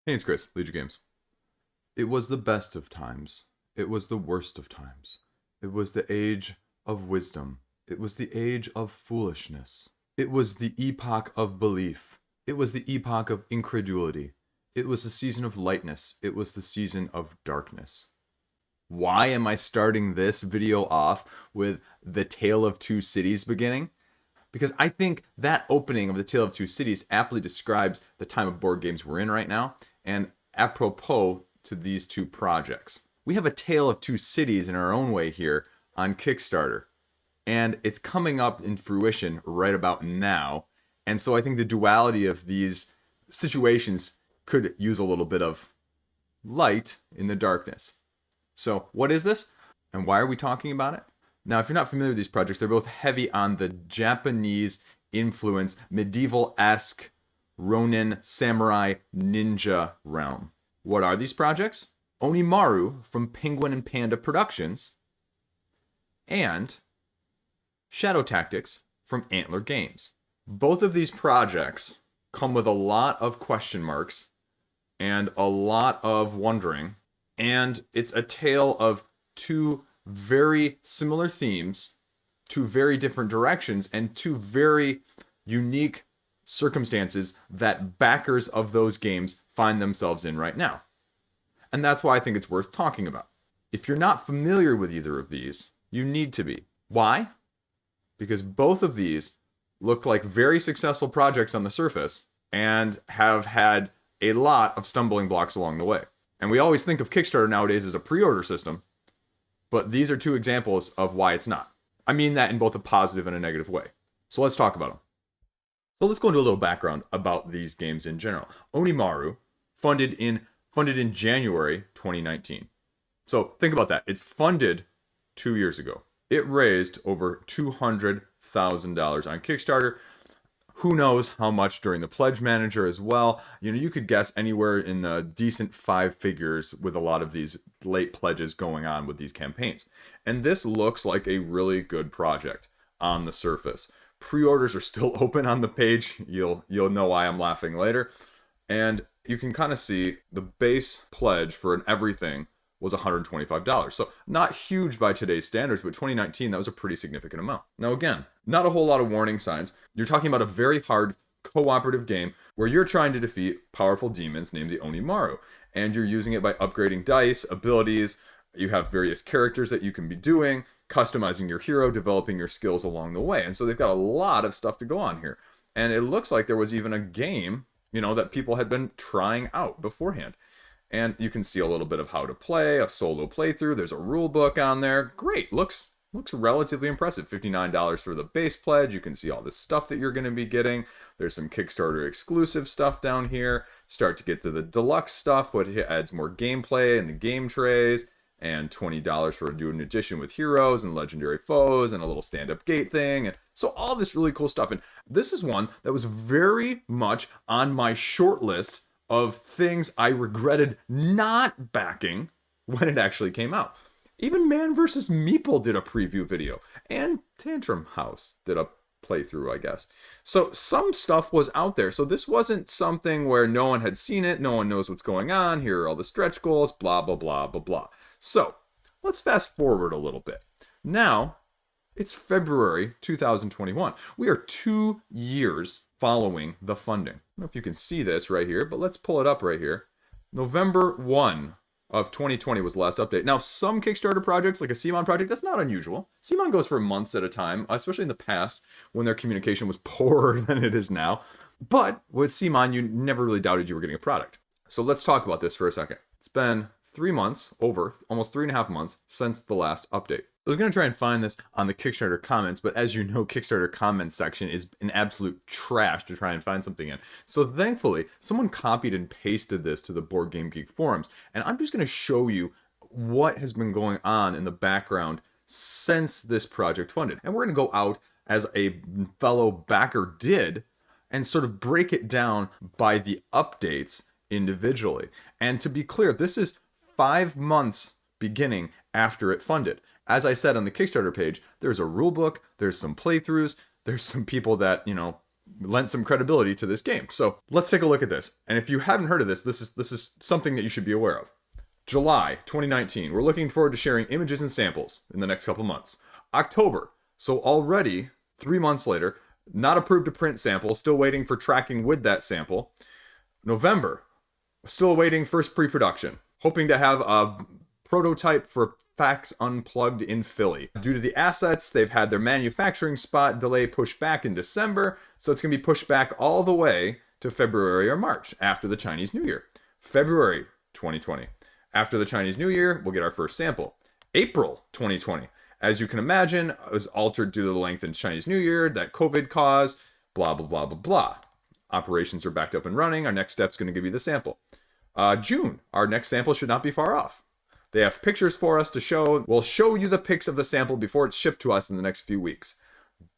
Hey, it's Chris, Liege Games. It was the best of times. It was the worst of times. It was the age of wisdom. It was the age of foolishness. It was the epoch of belief. It was the epoch of incredulity. It was the season of lightness. It was the season of darkness. Why am I starting this video off with the Tale of Two Cities beginning? Because I think that opening of the Tale of Two Cities aptly describes the time of board games we're in right now, and apropos to these two projects. We have a Tale of Two Cities in our own way here on Kickstarter, and it's coming up in fruition right about now, and so I think the duality of these situations could use a little bit of light in the darkness. So what is this, and why are we talking about it? Now, if you're not familiar with these projects, they're both heavy on the Japanese influence, medieval-esque Ronin, samurai, ninja realm. What are these projects? Onimaru from Penguin and Panda Productions and Shadow Tactics from Antler Games. Both of these projects come with a lot of question marks and a lot of wondering, and it's a tale of two very similar themes, two very different directions, and two very unique circumstances that backers of those games find themselves in right now. And that's why I think it's worth talking about. If you're not familiar with either of these, you need to be. Why? Because both of these look like very successful projects on the surface and have had a lot of stumbling blocks along the way. And we always think of Kickstarter nowadays as a pre-order system, but these are two examples of why it's not. I mean that in both a positive and a negative way. So let's talk about them. So let's go into a little background about these games in general. Onimaru, funded in January 2019. So think about that. It funded 2 years ago. It raised over $200,000 on Kickstarter. Who knows how much during the pledge manager as well. You know, you could guess anywhere in the decent 5 figures with a lot of these late pledges going on with these campaigns. And this looks like a really good project on the surface. Pre-orders are still open on the page. You'll know why I'm laughing later. And you can kind of see the base pledge for an everything was $125. So not huge by today's standards, but 2019, that was a pretty significant amount. Now again, not a whole lot of warning signs. You're talking about a very hard cooperative game where you're trying to defeat powerful demons named the Onimaru. And you're using it by upgrading dice, abilities. You have various characters that you can be doing, customizing your hero, developing your skills along the way. And so they've got a lot of stuff to go on here. And it looks like there was even a game, that people had been trying out beforehand. And you can see a little bit of how to play, a solo playthrough. There's a rule book on there. Great. Looks relatively impressive. $59 for the base pledge. You can see all this stuff that you're going to be getting. There's some Kickstarter exclusive stuff down here. Start to get to the deluxe stuff, which adds more gameplay and the game trays. And $20 for doing an edition with heroes and legendary foes and a little stand-up gate thing. And so all this really cool stuff. And this is one that was very much on my short list of things I regretted not backing when it actually came out. Even Man vs. Meeple did a preview video, and Tantrum House did a playthrough, I guess. So some stuff was out there. So this wasn't something where no one had seen it, no one knows what's going on, here are all the stretch goals, blah, blah, blah, blah, blah. So let's fast forward a little bit. Now, it's February 2021. We are 2 years following the funding. I don't know if you can see this right here, but let's pull it up right here. November 1 of 2020 was the last update. Now, some Kickstarter projects, like a CMON project, that's not unusual. CMON goes for months at a time, especially in the past when their communication was poorer than it is now. But with CMON, you never really doubted you were getting a product. So let's talk about this for a second. It's been 3 months, almost 3.5 months since the last update. I was going to try and find this on the Kickstarter comments, but as you know, Kickstarter comments section is an absolute trash to try and find something in. So thankfully, someone copied and pasted this to the Board Game Geek forums, and I'm just going to show you what has been going on in the background since this project funded. And we're going to go out, as a fellow backer did, and sort of break it down by the updates individually. And to be clear, this is 5 months beginning after it funded. As I said on the Kickstarter page, there's a rule book, there's some playthroughs, there's some people that, lent some credibility to this game. So let's take a look at this. And if you haven't heard of this, this is something that you should be aware of. July 2019, we're looking forward to sharing images and samples in the next couple months. October, so already 3 months later, not approved to print sample, still waiting for tracking with that sample. November, still awaiting first pre-production, hoping to have a prototype for PAX Unplugged in Philly. Due to the assets, they've had their manufacturing spot delay pushed back in December, so it's going to be pushed back all the way to February or March after the Chinese New Year. February 2020. After the Chinese New Year, we'll get our first sample. April 2020. As you can imagine, it was altered due to the lengthened Chinese New Year that COVID caused, blah, blah, blah, blah, blah. Operations are backed up and running. Our next step's going to give you the sample. June, our next sample should not be far off. They have pictures for us to show. We'll show you the pics of the sample before it's shipped to us in the next few weeks.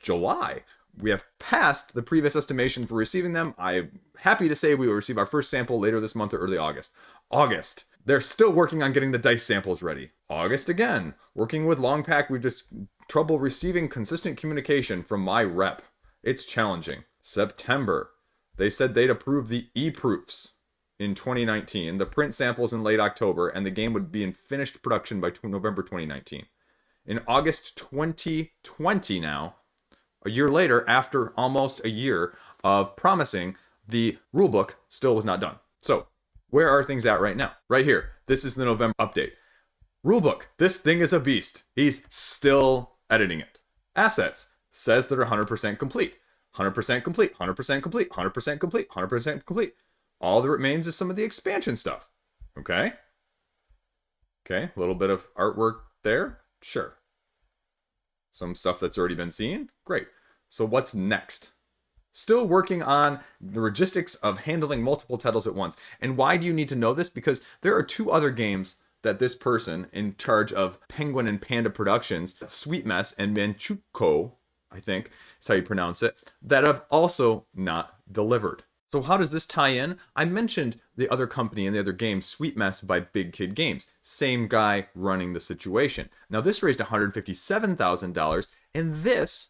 July, we have passed the previous estimation for receiving them. I'm happy to say we will receive our first sample later this month or early August. August, they're still working on getting the dice samples ready. August again, working with Longpack, we've just trouble receiving consistent communication from my rep. It's challenging. September, they said they'd approve the e-proofs in 2019, the print samples in late October, and the game would be in finished production by November 2019. In August 2020 now, a year later, after almost a year of promising, the rulebook still was not done. So, where are things at right now? Right here. This is the November update. Rulebook. This thing is a beast. He's still editing it. Assets. Says they're 100% complete. 100% complete. 100% complete. 100% complete. 100% complete. All that remains is some of the expansion stuff. Okay? Okay, a little bit of artwork there. Sure. Some stuff that's already been seen. Great. So what's next? Still working on the logistics of handling multiple titles at once. And why do you need to know this? Because there are 2 other games that this person in charge of Penguin and Panda Productions, Sweet Mess and Manchukuo, I think is how you pronounce it, that have also not delivered. So how does this tie in? I mentioned the other company and the other game, Sweet Mess by Big Kid Games. Same guy running the situation. Now this raised $157,000 and this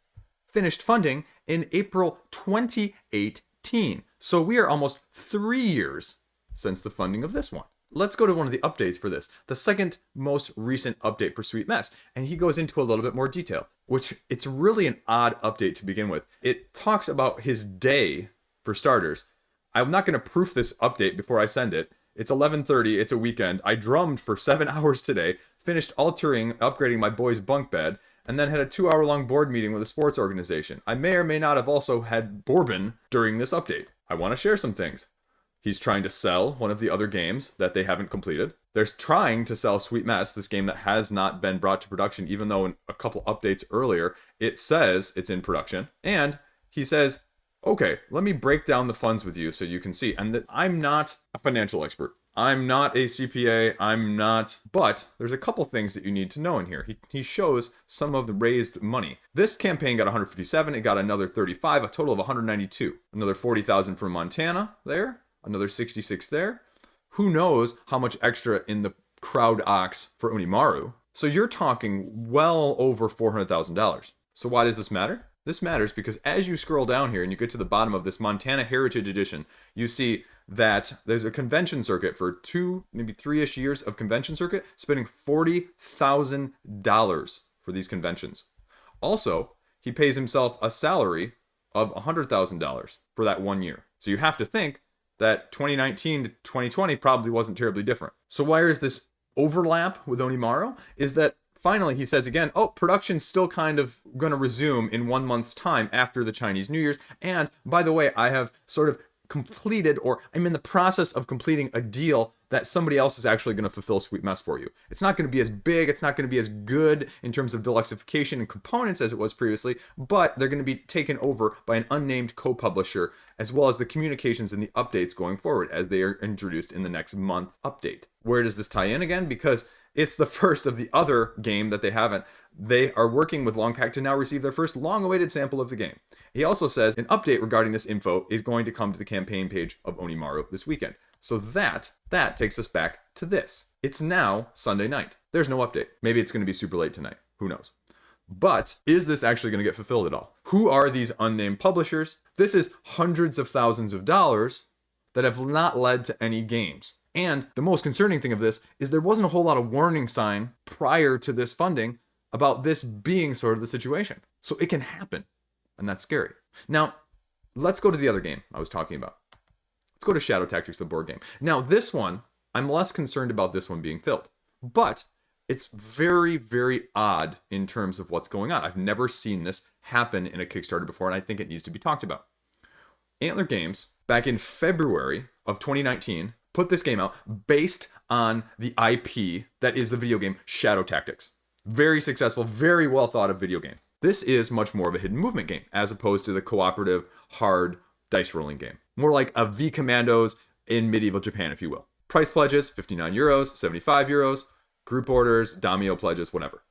finished funding in April 2018. So we are almost 3 years since the funding of this one. Let's go to one of the updates for this, the second most recent update for Sweet Mess. And he goes into a little bit more detail, which it's really an odd update to begin with. It talks about his day. For starters, I'm not going to proof this update before I send it. It's 11:30, it's a weekend. I drummed for 7 hours today, finished upgrading my boy's bunk bed, and then had a 2-hour-long board meeting with a sports organization. I may or may not have also had bourbon during this update. I want to share some things. He's trying to sell one of the other games that they haven't completed. They're trying to sell Sweet Mess, this game that has not been brought to production, even though in a couple updates earlier, it says it's in production. And he says, okay, let me break down the funds with you so you can see. And that I'm not a financial expert. I'm not a CPA. But there's a couple things that you need to know in here. He shows some of the raised money. This campaign got 157. It got another 35, a total of 192. Another 40,000 from Montana there. Another 66 there. Who knows how much extra in the crowd ox for Onimaru. So you're talking well over $400,000. So why does this matter? This matters because as you scroll down here and you get to the bottom of this Montana Heritage Edition, you see that there's a convention circuit for 2, maybe 3-ish years of convention circuit, spending $40,000 for these conventions. Also, he pays himself a salary of $100,000 for that 1 year. So you have to think that 2019 to 2020 probably wasn't terribly different. So why is this overlap with Onimaru? Is that finally, he says again, production's still kind of going to resume in 1 month's time after the Chinese New Year's. And by the way, I have sort of completed, or I'm in the process of completing a deal that somebody else is actually going to fulfill Sweet Mess for you. It's not going to be as big, it's not going to be as good in terms of deluxification and components as it was previously, but they're going to be taken over by an unnamed co-publisher, as well as the communications and the updates going forward as they are introduced in the next month update. Where does this tie in again? Because it's the first of the other game that they haven't. They are working with Longpack to now receive their first long-awaited sample of the game. He also says an update regarding this info is going to come to the campaign page of Onimaru this weekend. So that takes us back to this. It's now Sunday night. There's no update. Maybe it's going to be super late tonight. Who knows? But is this actually going to get fulfilled at all? Who are these unnamed publishers? This is hundreds of thousands of dollars that have not led to any games. And the most concerning thing of this is there wasn't a whole lot of warning sign prior to this funding about this being sort of the situation. So it can happen, and that's scary. Now, let's go to the other game I was talking about. Let's go to Shadow Tactics, the board game. Now, this one, I'm less concerned about this one being filled, but it's very, very odd in terms of what's going on. I've never seen this happen in a Kickstarter before, and I think it needs to be talked about. Antler Games, back in February of 2019, put this game out based on the IP that is the video game Shadow Tactics. Very successful, very well thought of video game. This is much more of a hidden movement game as opposed to the cooperative, hard dice rolling game. More like a V Commandos in medieval Japan, if you will. Price pledges, 59 euros, 75 euros. Group orders, Daimyo pledges, whatever.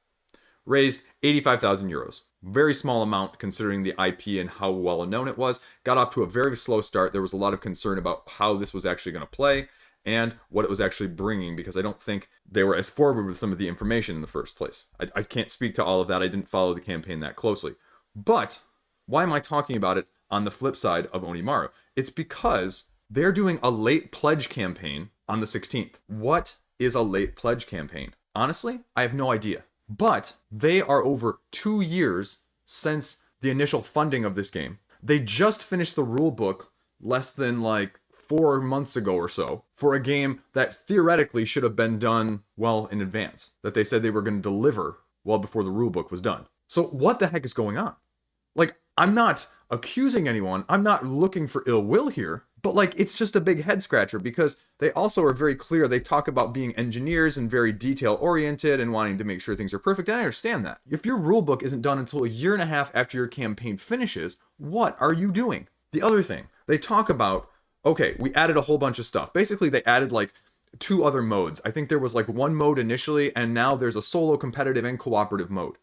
Raised 85,000 euros. Very small amount considering the IP and how well known it was. Got off to a very slow start. There was a lot of concern about how this was actually going to play and what it was actually bringing, because I don't think they were as forward with some of the information in the first place. I can't speak to all of that. I didn't follow the campaign that closely. But why am I talking about it on the flip side of Onimaru? It's because they're doing a late pledge campaign on the 16th. What is a late pledge campaign? Honestly, I have no idea. But they are over 2 years since the initial funding of this game. They just finished the rule book less than 4 months ago or so for a game that theoretically should have been done well in advance, that they said they were going to deliver well before the rule book was done. So what the heck is going on? I'm not accusing anyone. I'm not looking for ill will here, but it's just a big head scratcher because they also are very clear. They talk about being engineers and very detail oriented and wanting to make sure things are perfect. And I understand that. If your rulebook isn't done until a year and a half after your campaign finishes, what are you doing? The other thing, they talk about, okay, we added a whole bunch of stuff. Basically, they added 2 other modes. I think there was 1 mode initially, and now there's a solo competitive and cooperative mode.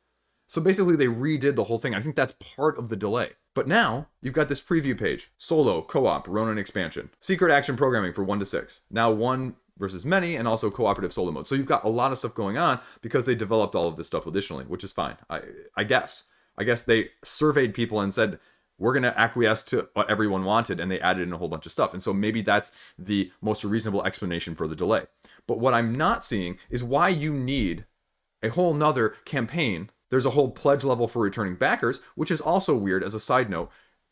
So basically they redid the whole thing. I think that's part of the delay. But now you've got this preview page. Solo, co-op, Ronin expansion. Secret action programming for 1 to 6. Now 1 versus many, and also cooperative solo mode. So you've got a lot of stuff going on because they developed all of this stuff additionally, which is fine. I guess they surveyed people and said, we're going to acquiesce to what everyone wanted, and they added in a whole bunch of stuff. And so maybe that's the most reasonable explanation for the delay. But what I'm not seeing is why you need a whole nother campaign. There's a whole pledge level for returning backers, which is also weird as a side note.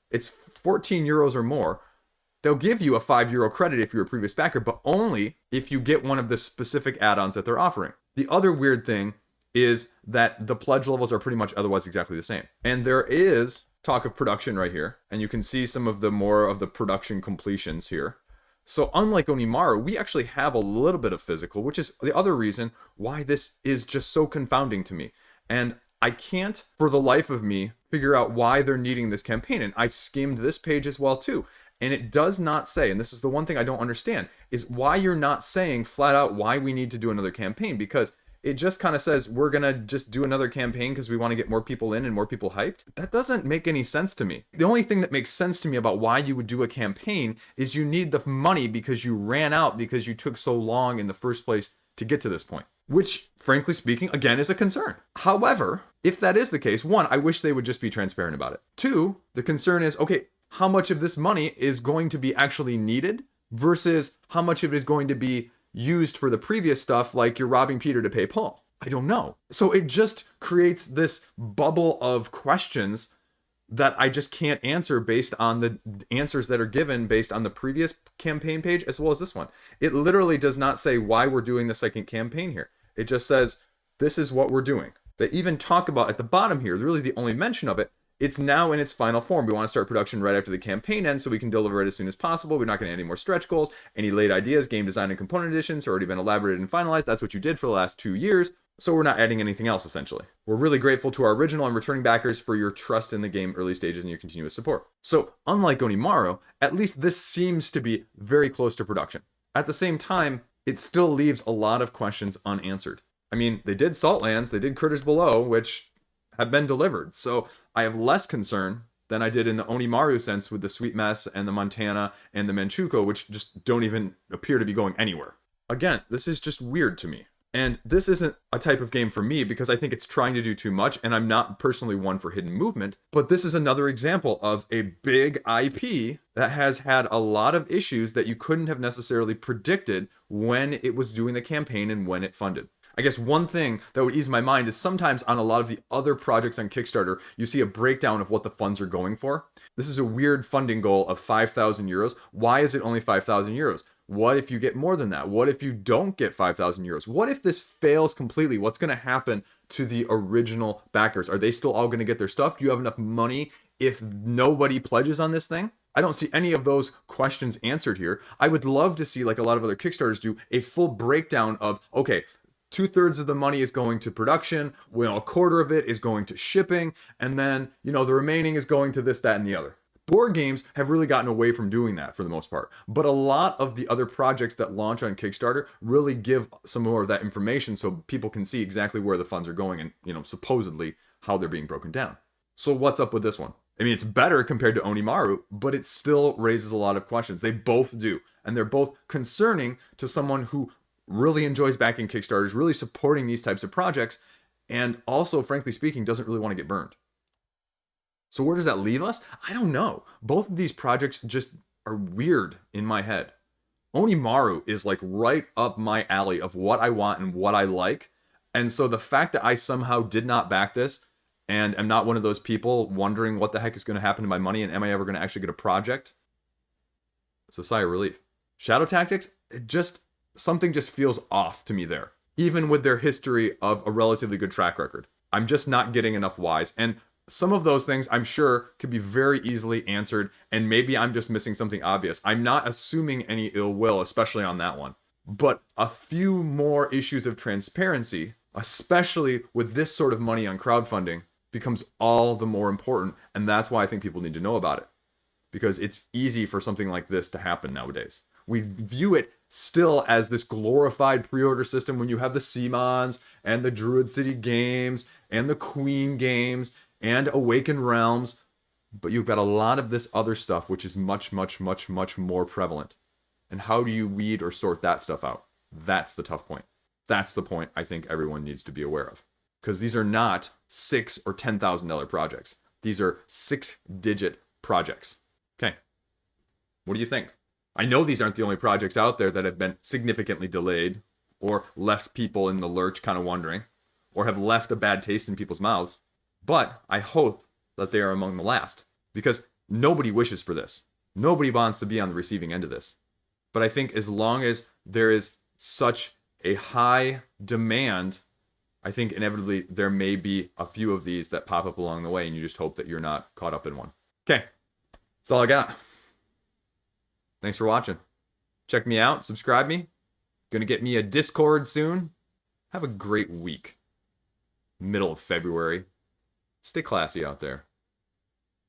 It's 14 euros or more. They'll give you a 5 euro credit if you're a previous backer, but only if you get one of the specific add-ons that they're offering. The other weird thing is that the pledge levels are pretty much otherwise exactly the same. And there is talk of production right here, and you can see some of the more of the production completions here. So unlike Onimaru, we actually have a little bit of physical, which is the other reason why this is just so confounding to me. And I can't, for the life of me, figure out why they're needing this campaign. And I skimmed this page as well, too. And it does not say, and this is the one thing I don't understand, is why you're not saying flat out why we need to do another campaign. Because it just kind of says, we're going to just do another campaign because we want to get more people in and more people hyped. That doesn't make any sense to me. The only thing that makes sense to me about why you would do a campaign is you need the money because you ran out because you took so long in the first place to get to this point. Which, frankly speaking, again, is a concern. However, if that is the case, 1, I wish they would just be transparent about it. 2, the concern is, okay, how much of this money is going to be actually needed versus how much of it is going to be used for the previous stuff, like you're robbing Peter to pay Paul? I don't know. So it just creates this bubble of questions that I just can't answer based on the answers that are given based on the previous campaign page as well as this one. It literally does not say why we're doing the second campaign here. It just says, this is what we're doing. They even talk about at the bottom here, really the only mention of it, it's now in its final form. We want to start production right after the campaign ends so we can deliver it as soon as possible. We're not going to add any more stretch goals. Any late ideas, game design, and component additions have already been elaborated and finalized. That's what you did for the last 2 years. So we're not adding anything else, essentially. We're really grateful to our original and returning backers for your trust in the game early stages and your continuous support. So unlike Onimaru, at least this seems to be very close to production. At the same time, it still leaves a lot of questions unanswered. I mean, they did Saltlands, they did Critters Below, which have been delivered. So I have less concern than I did in the Onimaru sense with the Sweet Mess and the Montana and the Manchukuo, which just don't even appear to be going anywhere. Again, this is just weird to me. And this isn't a type of game for me because I think it's trying to do too much, and I'm not personally one for hidden movement. But this is another example of a big IP that has had a lot of issues that you couldn't have necessarily predicted when it was doing the campaign and when it funded. I guess one thing that would ease my mind is sometimes on a lot of the other projects on Kickstarter, you see a breakdown of what the funds are going for. This is a weird funding goal of 5,000 euros. Why is it only 5,000 euros? What if you get more than that? What if you don't get 5,000 euros? What if this fails completely? What's going to happen to the original backers? Are they still all going to get their stuff? Do you have enough money if nobody pledges on this thing? I don't see any of those questions answered here. I would love to see, like a lot of other Kickstarters do, a full breakdown of, okay, 2/3 of the money is going to production, well, a quarter of it is going to shipping, and then, the remaining is going to this, that, and the other. Board games have really gotten away from doing that for the most part. But a lot of the other projects that launch on Kickstarter really give some more of that information so people can see exactly where the funds are going and, supposedly how they're being broken down. So what's up with this one? I mean, it's better compared to Onimaru, but it still raises a lot of questions. They both do. And they're both concerning to someone who really enjoys backing Kickstarters, really supporting these types of projects, and also, frankly speaking, doesn't really want to get burned. So where does that leave us? I don't know. Both of these projects just are weird in my head. Onimaru is like right up my alley of what I want and what I like. And so the fact that I somehow did not back this and am not one of those people wondering what the heck is going to happen to my money and am I ever going to actually get a project? It's a sigh of relief. Shadow Tactics, something just feels off to me there. Even with their history of a relatively good track record. I'm just not getting enough whys. And some of those things I'm sure could be very easily answered, and maybe I'm just missing something obvious. I'm not assuming any ill will, especially on that one. But a few more issues of transparency, especially with this sort of money on crowdfunding, becomes all the more important, and that's why I think people need to know about it. Because it's easy for something like this to happen nowadays. We view it still as this glorified pre-order system when you have the Simons and the Druid City games and the Queen games and Awaken Realms, but you've got a lot of this other stuff which is much, much, much, much more prevalent. And how do you weed or sort that stuff out? That's the tough point. That's the point I think everyone needs to be aware of. Because these are not $6,000 or $10,000 projects. These are 6-digit projects. Okay, what do you think? I know these aren't the only projects out there that have been significantly delayed or left people in the lurch kind of wondering or have left a bad taste in people's mouths. But I hope that they are among the last because nobody wishes for this. Nobody wants to be on the receiving end of this. But I think as long as there is such a high demand, I think inevitably there may be a few of these that pop up along the way and you just hope that you're not caught up in one. Okay, that's all I got. Thanks for watching. Check me out, subscribe me. Gonna get me a Discord soon. Have a great week. Middle of February. Stay classy out there.